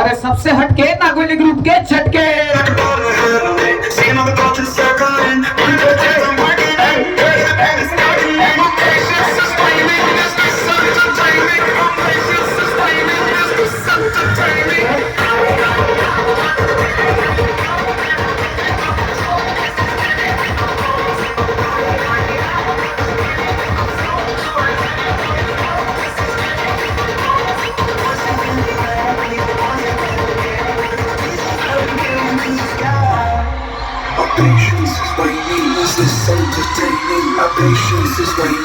अरे सबसे हटके नागोली ग्रुप के झटके Patience is waning, is this entertaining? Our patience is waning.